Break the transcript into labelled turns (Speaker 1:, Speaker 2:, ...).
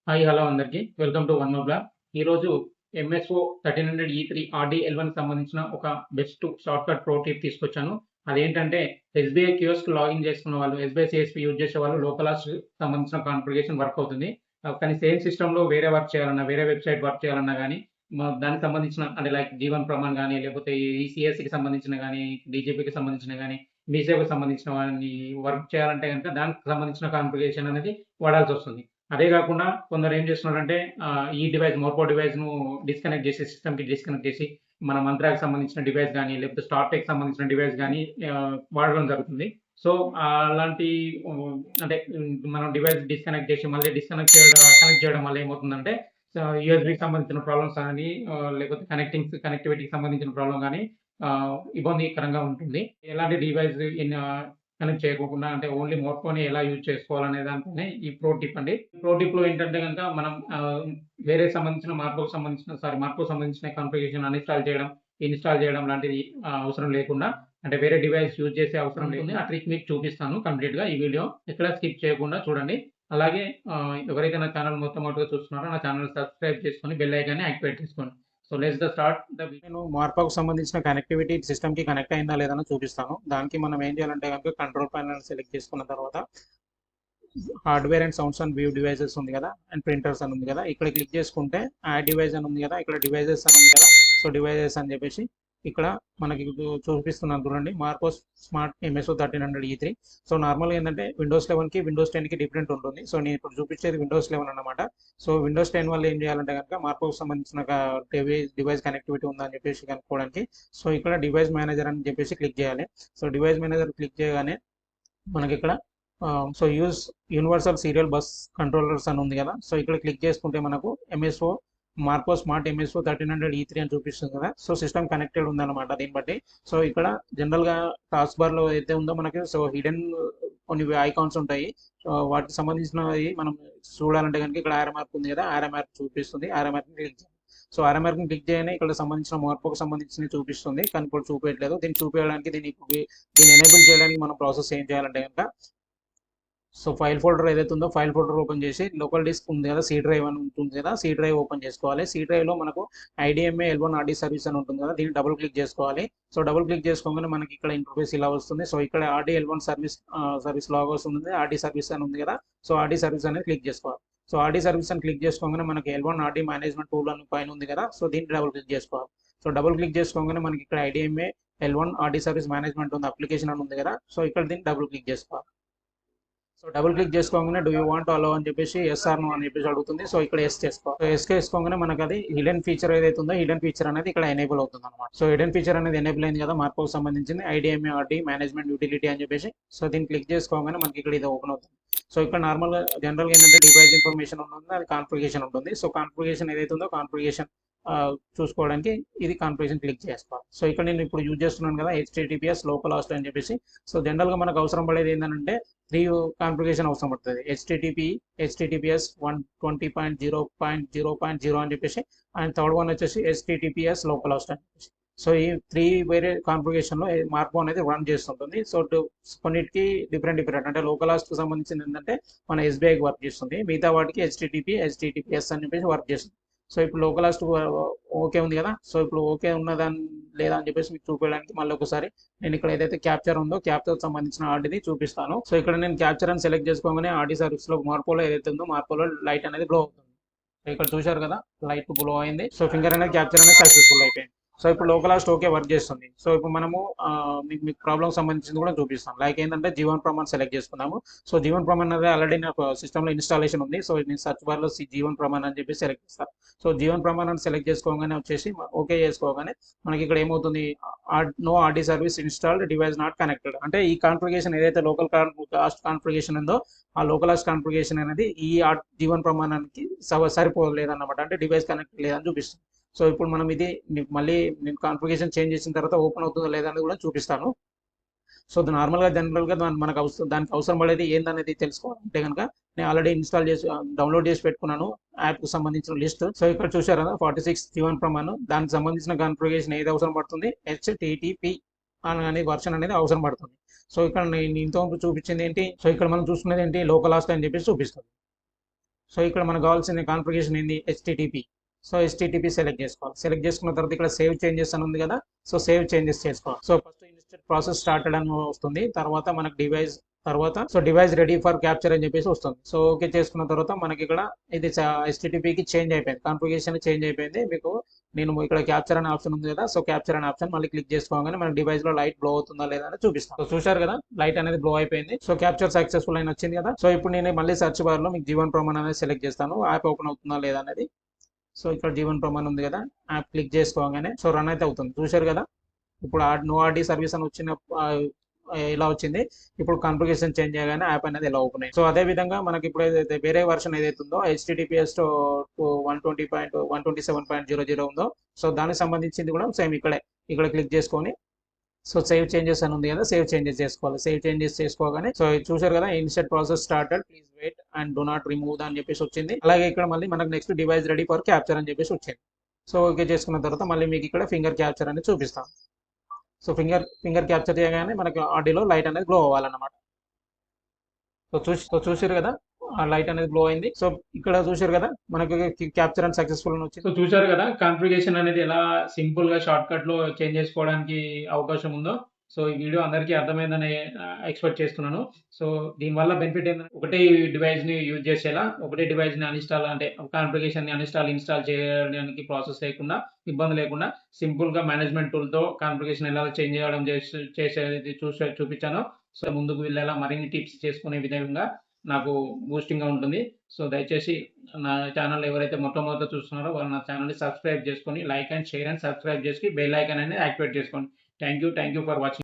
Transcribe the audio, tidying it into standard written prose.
Speaker 1: Hi hello అందరికీ welcome to one more blog. ఈరోజు MSO 1300 E3 RDL1 సంబంధించిన ఒక బెస్ట్ షార్ట్‌కట్ ప్రో టిప్ తీసుకొచ్చాను. అదేంటంటే ఎస్‌బీఐ కియోస్క్ లాగిన్ చేసుకున్న వాళ్ళు, ఎస్‌బీఐ సిఎస్‌పి యూజ్ చేసేవాళ్ళు లోకలాస్ట్ సంబంధించిన కాన్ఫిగరేషన్ వర్క్ అవుతుంది. కానీ సేమ్ సిస్టమ్‌లో వేరే వర్క్ చేయాలన్నా, వేరే వెబ్‌సైట్ వర్క్ చేయాలన్నా గానీ, దానికి సంబంధించిన అంటే లైక్ జీవన్ ప్రమాణ్ గానీ, లేకపోతే ఈ సీఎస్‌సికి సంబంధించిన గానీ, డీజీపీకి సంబంధించిన గానీ, మీసేవకి సంబంధించిన వాన్ని వర్క్ చేయాలంటే గనుక దానికి సంబంధించిన కాన్ఫిగరేషన్ అనేది వాడాల్సొస్తుంది. అదే గాకుండా కొందరు ఏం చేస్తున్నారంటే ఈ డివైస్ మోర్పో డివైస్‌ను డిస్కనెక్ట్ చేసి సిస్టమ్‌కి డిస్కనెక్ట్ చేసి మన మంత్రాకి సంబంధించిన డివైస్ గానీ, లేకపోతే స్టార్‌టెక్‌కి సంబంధించిన డివైస్ గానీ వాడడం జరుగుతుంది. సో, అలాంటి హ్మ్, అంటే మనం డివైస్ డిస్కనెక్ట్ చేసి మళ్ళీ కనెక్ట్ చేయడం వల్ల ఏమవుతుందంటే యూఎస్‌బీకి సంబంధించిన ప్రాబ్లమ్స్ గానీ లేకపోతే కనెక్టివిటీకి సంబంధించిన ప్రాబ్లమ్ గానీ ఇబ్బందికరంగా ఉంటుంది. ఎలాంటి డివైస్ కనెక్ట్ చేయకోకుండా అంటే ఓన్లీ మోర్ఫోనే ఎలా యూజ్ చేసుకోవాలనే దాంట్లోనే ఈ ప్రో టిప్ అండి. ప్రో టిప్‌లో ఏంటంటే గనక మనం వేరే సంబంధించిన మార్పుకు సంబంధించిన కాన్ఫిగరేషన్ ఇన్‌స్టాల్ చేయడం లాంటిది అవసరం లేకుండా అంటే వేరే డివైస్ యూజ్ చేసే అవసరం లేకుండా ఆ ట్రిక్ మీకు చూపిస్తాను కంప్లీట్‌గా ఈ వీడియో. ఎక్కడ స్కిప్ చేయకుండా చూడండి. అలాగే ఎవరైతే నా ఛానెల్ మొట్టమొదటిగా చూస్తున్నారో నా ఛానెల్ సబ్స్క్రైబ్ చేసుకొని బెల్ ఐకాన్‌ని యాక్టివేట్ చేసుకోండి. సో లెట్స్ స్టార్ట్ నేను మార్పాకు సంబంధించిన కనెక్టివిటీ సిస్టమ్‌కి కనెక్ట్ అయిందా లేదా అని చూపిస్తాను. దానికి మనం ఏం చేయాలంటే గనుక కంట్రోల్ ప్యానెల్ సెలెక్ట్ చేసుకున్న తర్వాత hardware and sounds and view devices ఉంది కదా! అండ్ ప్రింటర్స్ అని ఉంది కదా! ఇక్కడ క్లిక్ చేసుకుంటే యాడ్ డివైస్ అని ఉంది కదా! ఇక్కడ డివైసెస్ అని ఉంది కదా! సో డివైసెస్ అని చెప్పేసి ఇక్కడ మనకి చూపిస్తున్నాను చూడండి. Marcos smart MSO 1300 E3. So నార్మల్‌గా ఏంటంటే విండోస్ 11కి విండోస్ 10కి డిఫరెంట్ ఉంటుంది. సో నేను ఇప్పుడు చూపించేది విండోస్ 11 అన్నమాట. సో విండోస్ 10 వల్ల ఏం చేయాలంటే కనుక మార్కోస్ సంబంధించిన డివైస్ కనెక్టివిటీ ఉందా అని చెప్పేసి కనుక్కోవడానికి సో ఇక్కడ డివైస్ మేనేజర్ అని చెప్పేసి క్లిక్ చేయాలి. సో డివైస్ మేనేజర్ క్లిక్ చేయగానే మనకి ఇక్కడ so universal serial bus controllers అని ఉంది కదా! సో ఇక్కడ క్లిక్ చేసుకుంటే మనకు MSO Marco smart MSO 1300 E3 అని చూపిస్తుంది కదా! సో సిస్టమ్ కనెక్టెడ్ ఉందన్నమాట దీన్ని బట్టి. సో ఇక్కడ జనరల్‌గా టాస్క్ బార్‌లో ఏదైతే ఉందో మనకి సో హిడెన్ కొన్ని ఐకాన్స్ ఉంటాయి. వాటికి సంబంధించినవి మనం చూడాలంటే గనుక ఇక్కడ యారో మార్క్ ఉంది కదా! యారో మార్క్ చూపిస్తుంది. యారో మార్క్‌ని క్లిక్ చేయాలి. సో యారో మార్క్‌ని క్లిక్ చేయగానే ఇక్కడ సంబంధించిన మార్పుకు సంబంధించినవి చూపిస్తుంది. కానీ ఇప్పుడు చూపియట్లేదు. దీన్ని చూపియడానికి దీన్ని ఎనేబుల్ చేయడానికి మనం ప్రాసెస్ ఏం చేయాలంటే గనుక సో ఫైల్ ఫోల్డర్ ఏదైతే ఉందో ఫైల్ ఫోల్డర్ ఓపెన్ చేసి లోకల్ డిస్క్ ఉంది కదా! సి డ్రైవ్ అని ఉంటుంది కదా! సి డ్రైవ్ ఓపెన్ చేసుకోవాలి. సి డ్రైవ్‌లో మనకు ఐడీఎంఏ L1 RD సర్వీస్ అని ఉంటుంది కదా! దీన్ని డబుల్ క్లిక్ చేసుకోవాలి. సో డబుల్ క్లిక్ చేసుకోగానే మనకి ఇక్కడ ఇంటర్ఫేస్ ఇలా వస్తుంది. సో ఇక్కడ RD L1 సర్వీస్ లాగోస్ ఉంది. RD సర్వీస్ అని ఉంది కదా! సో RD సర్వీస్ అనేది క్లిక్ చేసుకోవాలి. సో RD సర్వీస్ అని క్లిక్ చేసుకోగానే మనకి L1 RD మేనేజ్మెంట్ టూల్ అని పైన ఉంది కదా! సో దీన్ని డబుల్ క్లిక్ చేసుకోవాలి. సో డబుల్ క్లిక్ చేసుకోగానే మనకి ఇక్కడ IDMA L1 RD service management ఉంది అప్లికేషన్ అని ఉంది కదా! సో ఇక్కడ దీన్ని డబుల్ క్లిక్ చేసుకోవాలి. సో డబుల్ క్లిక్ చేసుకోగానే డూ యూ వాంట్ అలో అని చెప్పేసి ఎస్ ఆర్ నో అని చెప్పేసి అడుగుతుంది. సో ఇక్కడ ఎస్ చేసుకోవాలి. సో ఎస్ చేసుకోగానే మనకు అది హిడెన్ ఫీచర్ ఏదైతే ఉందో హిడెన్ ఫీచర్ అనేది ఇక్కడ ఎనేబుల్ అవుతుంది అనమాట. సో హిడెన్ ఫీచర్ అనేది ఎనేబుల్ అయింది కదా మార్పుకు సంబంధించింది ఐడిఎంఏ ఆర్డి మేనేజ్మెంట్ యూటిలిటీ అని చెప్పేసి. సో దీన్ని క్లిక్ చేసుకోగానే మనకి ఇక్కడ ఇది ఓపెన్ అవుతుంది. సో ఇక్కడ నార్మల్గా జనరల్గా ఏంటంటే డివైస్ ఇన్ఫర్మేషన్ ఉంటుంది, అది కాన్ఫిగరేషన్ ఉంటుంది. సో కాన్ఫిగరేషన్ ఏదైతే ఉందో కాన్ఫిగరేషన్ చూసుకోవడానికి ఇది కాన్ఫిగరేషన్ క్లిక్ చేసుకోవాలి. సో ఇక్కడ నేను ఇప్పుడు యూజ్ చేస్తున్నాను కదా HTTPS లోకల్ హోస్ట్ అని చెప్పేసి. సో జనరల్గా మనకు అవసరం పడేది ఏంటంటే 3 కాన్ఫిగరేషన్ అవసరం పడుతుంది. HTTPS 120.0.0.0 అని చెప్పేసి అండ్ థర్డ్ వన్ వచ్చేసి HTTPS లోకల్ హోస్ట్ అని చెప్పేసి. సో ఈ 3 వేరే కాన్ఫిగరేషన్లో మార్పు అనేది రన్ చేస్తుంటుంది. సో కొన్నిటికి డిఫరెంట్ అంటే లోకల్ హాస్ట్కి సంబంధించింది ఏంటంటే మన ఎస్బీఐకి వర్క్ చేస్తుంది, మిగతా వాటికి HTTPS అని చెప్పేసి వర్క్ చేస్తుంది. సో ఇప్పుడు లోకల్ హాస్ట్ ఓకే ఉంది కదా! సో ఇప్పుడు ఓకే ఉన్నదాని లేదా అని చెప్పేసి మీకు చూపించడానికి మళ్ళీ ఒకసారి నేను ఇక్కడ ఏదైతే క్యాప్చర్ ఉందో క్యాప్చర్ సంబంధించిన ఆర్డీని చూపిస్తాను. సో ఇక్కడ నేను క్యాప్చర్ అని సెలెక్ట్ చేసుకోగానే ఆర్డీ సర్వీస్లో మార్పోలో ఏదైతే ఉందో మార్పోలో లైట్ అనేది గ్లో అవుతుంది. సో ఇక్కడ చూశారు కదా లైట్ గ్లో అయింది. సో ఫింగర్ అనేది క్యాప్చర్ అనేది సక్సెస్ఫుల్ అయిపోయింది. సో ఇప్పుడు లోకల్ హాస్ట్ ఓకే వర్క్ చేస్తుంది. సో ఇప్పుడు మనము మీకు ప్రాబ్లమ్ సంబంధించింది కూడా చూపిస్తాం. లైక్ ఏంటంటే జీవన్ ప్రమాణ్ సెలెక్ట్ చేసుకున్నాము. సో జీవన్ ప్రమాణ్ అనేది ఆల్రెడీ నాకు సిస్టంలో ఇన్స్టాలేషన్ ఉంది. సో నేను సర్చ్ బార్లో జీవన్ ప్రమాణ్ అని చెప్పి సెలెక్ట్ చేస్తాను. సో జీవన్ ప్రమాణాన్ని సెలెక్ట్ చేసుకోగానే వచ్చేసి ఓకే చేసుకోగానే మనకి ఇక్కడ ఏమవుతుంది no RD service installed device not connected అంటే ఈ కాన్ఫిగరేషన్ ఏదైతే లోకల్ హాస్ట్ కాన్ఫిగరేషన్ ఉందో ఆ లోకల్ హాస్ట్ కాన్ఫిగరేషన్ అనేది ఈ జీవన్ ప్రమాణానికి సరిపోలేదన్నమాట. అంటే డివైస్ కనెక్ట్ లేదని చూపిస్తుంది. సో ఇప్పుడు మనం ఇది మళ్ళీ నేను కాన్ఫిగరేషన్ చేంజ్ చేసిన తర్వాత ఓపెన్ అవుతుందో లేదా అనేది కూడా చూపిస్తాను. సో నార్మల్గా జనరల్గా దానికి అవసరం పడేది ఏందనేది తెలుసుకోవాలంటే కనుక నేను ఆల్రెడీ ఇన్స్టాల్ చేసి డౌన్లోడ్ చేసి పెట్టుకున్నాను యాప్కి సంబంధించిన లిస్ట్. సో ఇక్కడ చూసారు కదా 46 జీవన్ ప్రమాణ్ దానికి సంబంధించిన కాన్ఫిగరేషన్ ఏది అవసరం పడుతుంది HTTP అనే వర్షన్ అనేది అవసరం పడుతుంది. సో ఇక్కడ నేను ఇంతవరకు చూపించింది ఏంటి, సో ఇక్కడ మనం చూసుకునేది ఏంటి లోకల్ హాస్ట్ అని చెప్పేసి చూపిస్తుంది. సో ఇక్కడ మనకు కావాల్సిన కాన్ఫిగరేషన్ ఏంది, హెచ్టిటిపి. సో హెచ్టిటిపి సెలెక్ట్ చేసుకోవాలి. సెలెక్ట్ చేసుకున్న తర్వాత ఇక్కడ సేవ్ చేంజెస్ అని ఉంది కదా, సో సేవ్ చేంజెస్ చేసుకోవాలి. So first instant process started అని వస్తుంది. తర్వాత మనకు డివైస్, తర్వాత so device ready for capture అని చెప్పేసి వస్తుంది. సో ఓకే చేసుకున్న తర్వాత మనకి ఇక్కడ ఇది హెచ్టిటిపికి చేంజ్ అయిపోయింది, కాన్ఫిగరేషన్ చేంజ్ అయిపోయింది. మీకు నేను ఇక్కడ క్యాప్చర్ అనే ఆప్షన్ ఉంది కదా, సో క్యాప్చర్ అనే ఆప్షన్ మళ్ళీ క్లిక్ చేసుకోగానే మన డివైస్ లో లైట్ బ్లో అవుతుందా లేదా అని చూపిస్తాను. సో చూశారు కదా, లైట్ అనేది బ్లో అయిపోయింది. సో క్యాప్చర్ సక్సెస్ఫుల్ అని వచ్చింది కదా. సో ఇప్పుడు నేను మళ్ళీ సెర్చ్ బార్ లో మీకు జీవన్ ప్రమాణం అనేది సెలెక్ట్ చేస్తాను, యాప్ ఓపెన్ అవుతుందా లేదా అనేది. సో ఇక్కడ జీవన్ ప్రమాణం ఉంది కదా, యాప్ క్లిక్ చేసుకోగానే సో రన్ అయితే అవుతుంది. చూశారు కదా, ఇప్పుడు నో ఆర్డీ సర్వీస్ అని వచ్చిన ఇలా వచ్చింది. ఇప్పుడు కాన్ఫిగరేషన్ చేంజ్ చేయగానే యాప్ అనేది ఇలా ఓపెన్ అయింది. సో అదే విధంగా మనకి ఇప్పుడు ఏదైతే వేరే వర్షన్ ఏదైతే ఉందో HTTPS 120.127.00 ఉందో, సో దానికి సంబంధించింది కూడా సేమ్ ఇక్కడ క్లిక్ చేసుకొని సో సేవ్ చేంజెస్ అని ఉంది కదా, సేవ్ చేంజెస్ చేసుకోవాలి. సేవ్ చేంజెస్ చేసుకోగానే సో చూసారు కదా, init process started, please wait and do not remove అని చెప్పేసి వచ్చింది. అలాగే ఇక్కడ మళ్ళీ మనకు next device ready for capture అని చెప్పేసి వచ్చింది. సో ఓకే చేసుకున్న తర్వాత మళ్ళీ మీకు ఇక్కడ ఫింగర్ క్యాప్చర్ అనేది చూపిస్తాం. సో ఫింగర్ క్యాప్చర్ చేయగానే మనకి ఆడియోలో లైట్ అనేది గ్లో అవ్వాలన్నమాట. సో చూసారు కదా, ఆ లైట్ అనేది గ్లో అయింది. సో ఇక్కడ చూసారు కదా, మనకి క్యాప్చర్ అండ్ సక్సెస్ఫుల్ అని వచ్చింది. సో చూసారు కదా, కాన్ఫిగరేషన్ అనేది ఎలా సింపుల్ గా షార్ట్ కట్ లో చేంజ్ చేసుకోవడానికి అవకాశం ఉందో. సో ఈ వీడియో అందరికీ అర్థమైందని ఎక్స్పెక్ట్ చేస్తున్నాను. సో దీనివల్ల బెనిఫిట్ ఏంటంటే, ఒకటే డివైస్ ని యూజ్ చేసేలా, ఒకటే డివైస్ ని అన్ఇన్స్టాల్ అంటే కాన్ఫిగరేషన్ ని ఇన్స్టాల్ చేయడానికి ప్రాసెస్ లేకుండా, ఇబ్బంది లేకుండా సింపుల్ గా మేనేజ్మెంట్ టూల్ తో కాన్ఫిగరేషన్ ఎలా చేంజ్ చేయడం చేసేది చూపించాను. సో ముందుకు వెళ్ళేలా మరిన్ని టిప్స్ చేసుకునే విధంగా నాకు బూస్టింగ్గా ఉంటుంది. సో దయచేసి నా ఛానల్ ఎవరైతే మొట్టమొదట చూస్తున్నారో వాళ్ళు నా ఛానల్ని సబ్స్క్రైబ్ చేసుకొని, like and share and subscribe చేసి బెల్ ఐకాన్ అనేది యాక్టివేట్ చేసుకోండి. Thank you for watching.